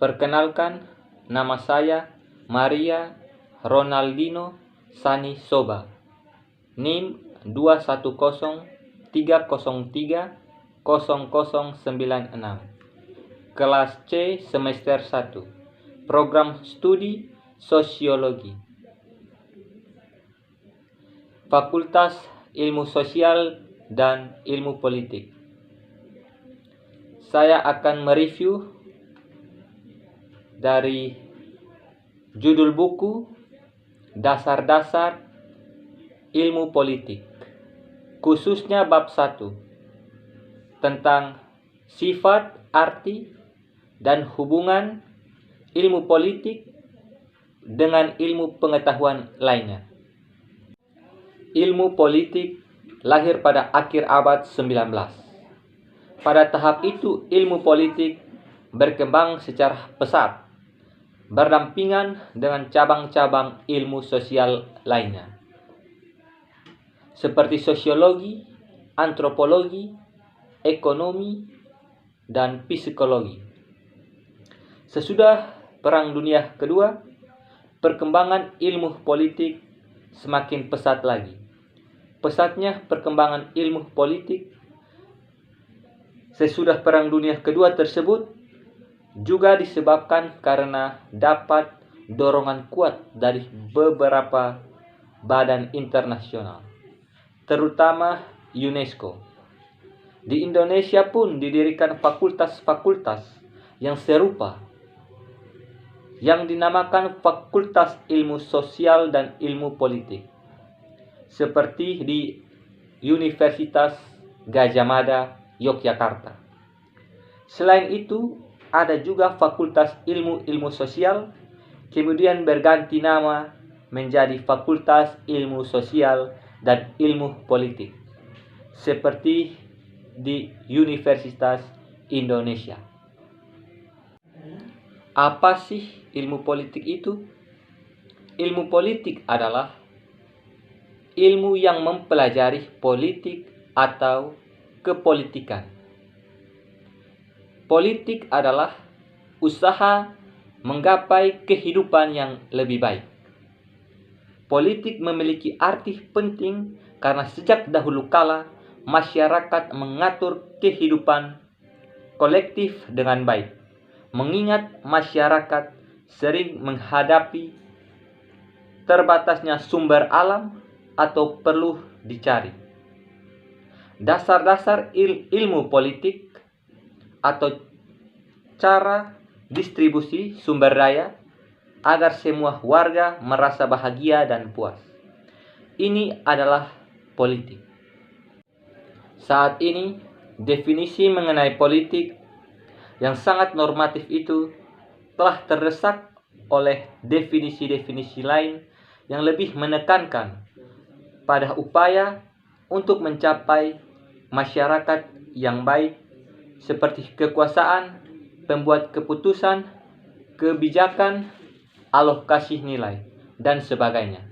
Perkenalkan, nama saya Maria Ronaldino Sani Soba. NIM 21030300096. Kelas C semester 1. Program studi Sosiologi. Fakultas Ilmu Sosial dan Ilmu Politik. Saya akan mereview dari judul buku Dasar-Dasar Ilmu Politik, khususnya bab 1 tentang sifat, arti, dan hubungan ilmu politik dengan ilmu pengetahuan lainnya. Ilmu politik lahir pada akhir abad 19. Pada tahap itu, ilmu politik berkembang secara pesat, berdampingan dengan cabang-cabang ilmu sosial lainnya, seperti sosiologi, antropologi, ekonomi, dan psikologi. Sesudah Perang Dunia Kedua, perkembangan ilmu politik semakin pesat lagi. Pesatnya perkembangan ilmu politik sesudah Perang Dunia Kedua tersebut juga disebabkan karena dapat dorongan kuat dari beberapa badan internasional, terutama UNESCO. Di Indonesia pun didirikan fakultas-fakultas yang serupa, yang dinamakan Fakultas Ilmu Sosial dan Ilmu Politik, seperti di Universitas Gadjah Mada, Yogyakarta. Selain itu, ada juga Fakultas Ilmu Sosial, kemudian berganti nama menjadi Fakultas Ilmu Sosial dan Ilmu Politik, seperti di Universitas Indonesia. Apa sih ilmu politik itu? Ilmu politik adalah ilmu yang mempelajari politik atau kepolitikan. Politik adalah usaha menggapai kehidupan yang lebih baik. Politik memiliki arti penting karena sejak dahulu kala masyarakat mengatur kehidupan kolektif dengan baik, mengingat masyarakat sering menghadapi terbatasnya sumber alam atau perlu dicari. Dasar-dasar ilmu politik atau cara distribusi sumber daya agar semua warga merasa bahagia dan puas. Ini adalah politik. Saat ini, definisi mengenai politik yang sangat normatif itu telah terdesak oleh definisi-definisi lain yang lebih menekankan pada upaya untuk mencapai masyarakat yang baik, seperti kekuasaan, pembuat keputusan, kebijakan, alokasi nilai, dan sebagainya.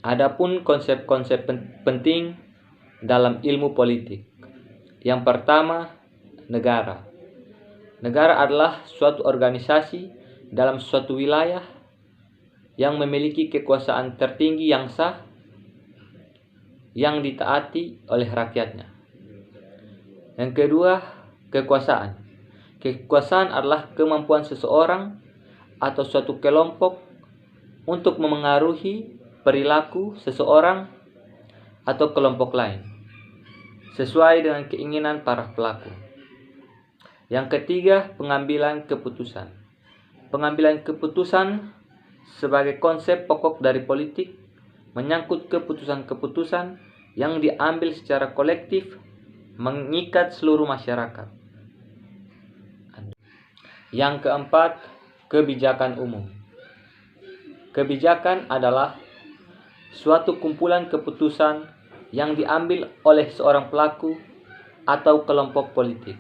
Adapun konsep-konsep penting dalam ilmu politik. Yang pertama, negara. Negara adalah suatu organisasi dalam suatu wilayah yang memiliki kekuasaan tertinggi yang sah, yang ditaati oleh rakyatnya. Yang kedua, kekuasaan. Kekuasaan adalah kemampuan seseorang atau suatu kelompok untuk memengaruhi perilaku seseorang atau kelompok lain sesuai dengan keinginan para pelaku. Yang ketiga, pengambilan keputusan. Pengambilan keputusan sebagai konsep pokok dari politik menyangkut keputusan-keputusan yang diambil secara kolektif, mengikat seluruh masyarakat. Yang keempat, kebijakan umum. Kebijakan adalah suatu kumpulan keputusan yang diambil oleh seorang pelaku atau kelompok politik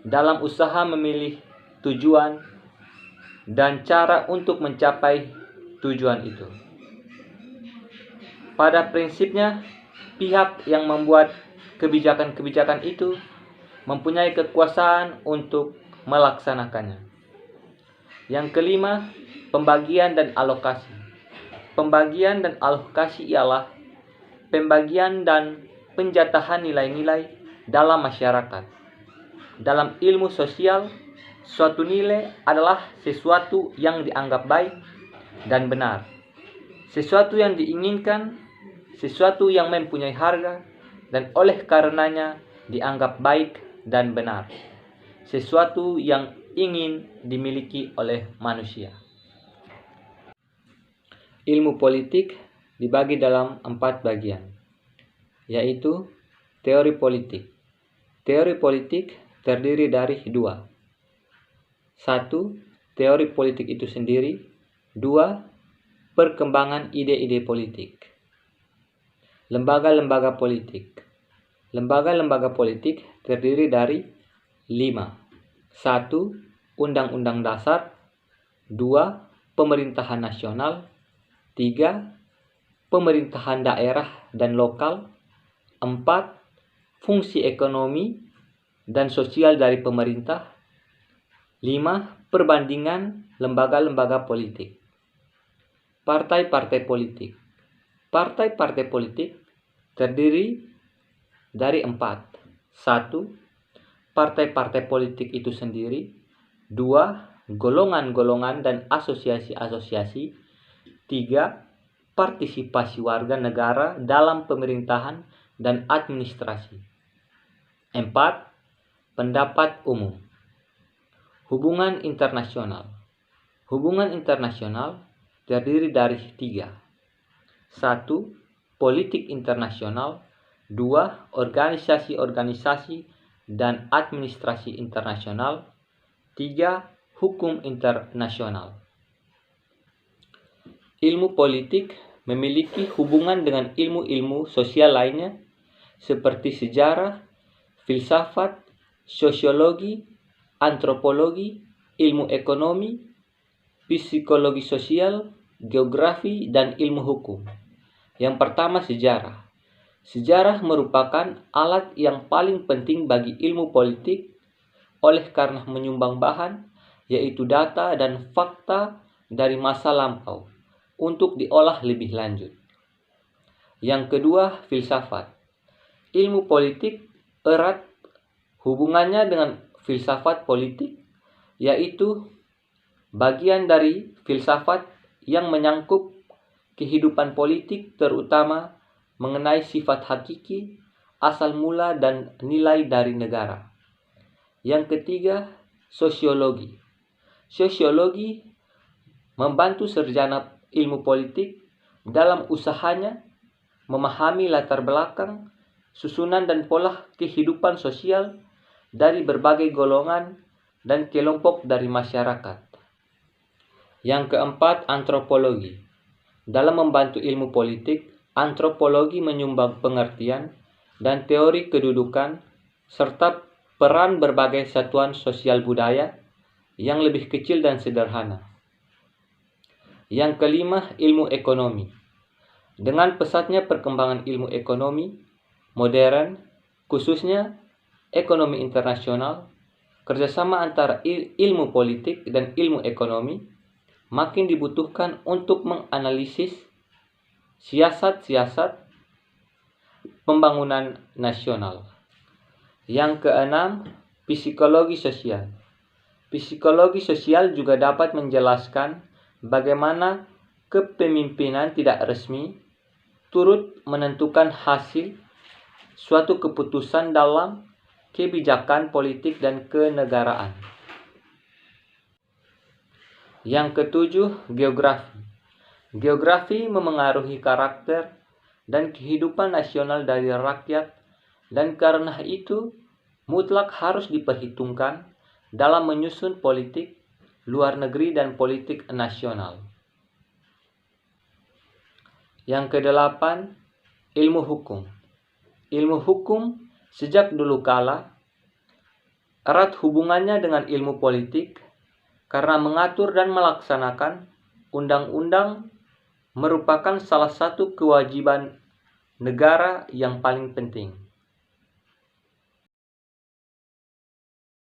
dalam usaha memilih tujuan dan cara untuk mencapai tujuan itu. Pada prinsipnya, pihak yang membuat kebijakan-kebijakan itu mempunyai kekuasaan untuk melaksanakannya. Yang kelima, pembagian dan alokasi. Pembagian dan alokasi ialah pembagian dan penjatahan nilai-nilai dalam masyarakat. Dalam ilmu sosial, suatu nilai adalah sesuatu yang dianggap baik dan benar, sesuatu yang diinginkan, sesuatu yang mempunyai harga, dan oleh karenanya dianggap baik dan benar, sesuatu yang ingin dimiliki oleh manusia. Ilmu politik dibagi dalam 4 bagian, yaitu teori politik. Teori politik terdiri dari 2. 1. Teori politik itu sendiri. 2. Perkembangan ide-ide politik. Lembaga-lembaga politik. Lembaga-lembaga politik terdiri dari 5. 1. Undang-undang dasar. 2. Pemerintahan nasional. 3. Pemerintahan daerah dan lokal. 4. Fungsi ekonomi dan sosial dari pemerintah. 5. Perbandingan lembaga-lembaga politik. Partai-partai politik. Partai-partai politik terdiri dari 4. 1. Partai-partai politik itu sendiri. 2. Golongan-golongan dan asosiasi-asosiasi. 3. Partisipasi warga negara dalam pemerintahan dan administrasi. 4. Pendapat umum. Hubungan internasional. Hubungan internasional terdiri dari 3. 1. Politik internasional. 2. Organisasi-organisasi dan administrasi internasional. 3. Hukum internasional. Ilmu politik memiliki hubungan dengan ilmu-ilmu sosial lainnya seperti sejarah, filsafat, sosiologi, antropologi, ilmu ekonomi, psikologi sosial, geografi, dan ilmu hukum. Yang pertama, sejarah. Sejarah merupakan alat yang paling penting bagi ilmu politik oleh karena menyumbang bahan, yaitu data dan fakta dari masa lampau untuk diolah lebih lanjut. Yang kedua, filsafat. Ilmu politik erat hubungannya dengan filsafat politik, yaitu bagian dari filsafat yang menyangkut kehidupan politik, terutama mengenai sifat hakiki, asal mula, dan nilai dari negara. Yang ketiga, sosiologi. Sosiologi membantu sarjana ilmu politik dalam usahanya memahami latar belakang, susunan dan pola kehidupan sosial dari berbagai golongan dan kelompok dari masyarakat. Yang keempat, antropologi. Dalam membantu ilmu politik, antropologi menyumbang pengertian dan teori kedudukan serta peran berbagai satuan sosial budaya yang lebih kecil dan sederhana. Yang kelima, ilmu ekonomi. Dengan pesatnya perkembangan ilmu ekonomi modern, khususnya ekonomi internasional, kerjasama antara ilmu politik dan ilmu ekonomi makin dibutuhkan untuk menganalisis siasat-siasat pembangunan nasional. Yang keenam, psikologi sosial. Psikologi sosial juga dapat menjelaskan bagaimana kepemimpinan tidak resmi turut menentukan hasil suatu keputusan dalam kebijakan politik dan kenegaraan. Yang ketujuh, geografi. Geografi memengaruhi karakter dan kehidupan nasional dari rakyat, dan karena itu mutlak harus diperhitungkan dalam menyusun politik luar negeri dan politik nasional. Yang kedelapan, ilmu hukum. Ilmu hukum sejak dulu kala erat hubungannya dengan ilmu politik karena mengatur dan melaksanakan undang-undang merupakan salah satu kewajiban negara yang paling penting.